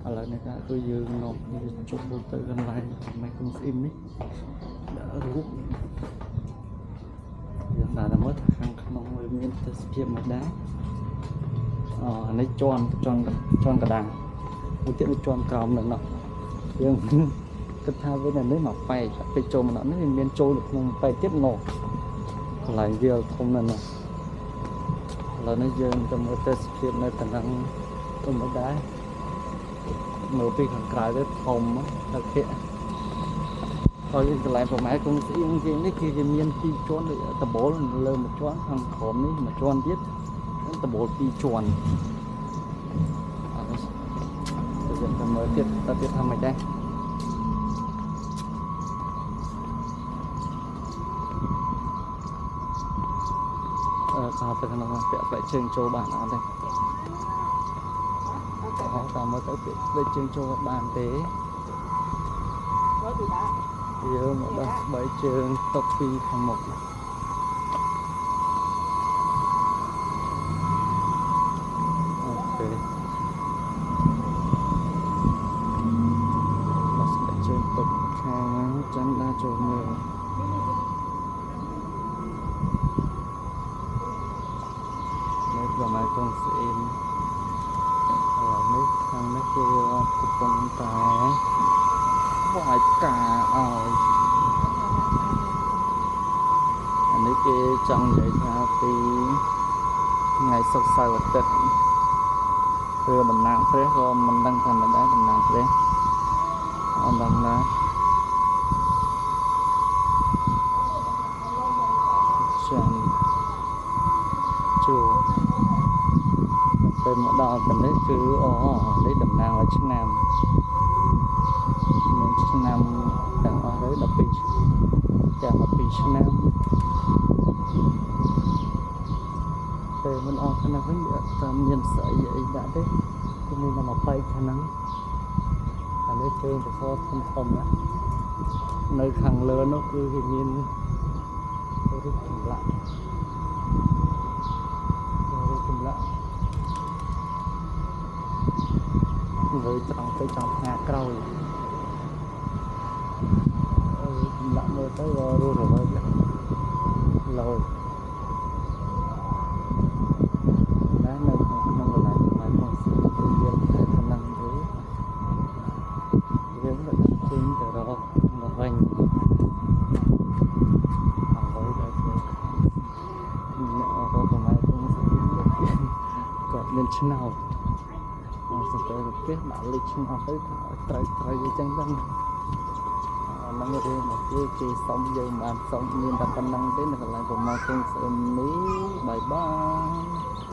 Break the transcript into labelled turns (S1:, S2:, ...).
S1: ឥឡូវនេះថាគឺយើងនាំជុំទៅកន្លែងម៉ែគុំស្អ៊ីមនេះដាក់រូបយើងដាក់មើលថាខាងក្នុងវាមានទេសភាពមិនដែរអានេះជន់កដាំងមួយទៀតវាជន់ក្រោមនឹងនោះយើងគិតថាវានៅនេះមកប៉ែកពេលចូលមកនេះវាមានចូលនៅក្នុងប៉ែកទៀតនោះកន្លែងវាធំណាស់នោះឥឡូវនេះយើងទៅមើលទេសភាពនៅតំណែងទៅមិនដែរមើលពីខាងក្រៅទៅធំទៅភ័ក្រហើយកន្លែងប្រម៉ែគុំស្អ៊ីមជាងនេះគឺវាមាន2ជាន់ដបូលលើមួយជាន់ខាងក្រោមនេះមួយជាន់ទៀតដបូល2ជាន់ទៅយើងទៅមើលទៀតថាម៉េចដែរតាមទៅក្នុងពាក់ផ្លែជើងចូលបានអត់ទេតាមមើលទៅពាក់ផ្លែជើងចូលបានទេយើងមកដោះស្បែកជើងຕົកពីខាងមុខអូខេដោះស្បែកជើងຕົកខាងចាំដាក់ចូលមើលប្រហែលកុំស្អ៊ីមឥឡូវនេះខាងនេះគេកំពុងតែវាយការឲ្យអានេះគេចង់និយាយថាពីថ្ងៃសុក្រសៅរ៍អាទិត្យគឺតំណាងព្រះក៏មិនដឹងថាមិនដែរតំណាងព្រះអត់ដឹងណាចាំជួទៅមកដល់ទៅនេះគឺនេះតំណាងឲ្យឆ្នាំទាំងអស់ទៅ12ឆ្នាំពេលមិនអស់ខាងនេះវិញតាមមានស្អីអីដាក់ទេគឺមានតែមកបែកខាងហ្នឹងអានេះជើងសសរធំណានៅខាងលើនោះគឺវាមានរូបចម្លាក់លើត្រង់ទៅចង់ផ្ងាក្រោយចម្លាក់មើលទៅក៏រស់រវើកឡយណានៅក្នុងកន្លែងម៉ែមកស្គាល់យើងតែកណ្ដឹងទេយើងទៅចេញទៅរកមកវិញអើយដល់ទៅអ្នករកប្រម៉ែគុំស្អីគាត់មានឆ្នោតសទៅផ្ទះដាក់លេខឆ្នោតទៅថាត្រូវអញ្ចឹងហ្នឹងហ្នឹងរឿងមកគេសុំយើងបានសុំមានតែប៉ុណ្្នឹងទេនៅកន្លែងប្រម៉ែគុំស្អីមនេះបាយបាយ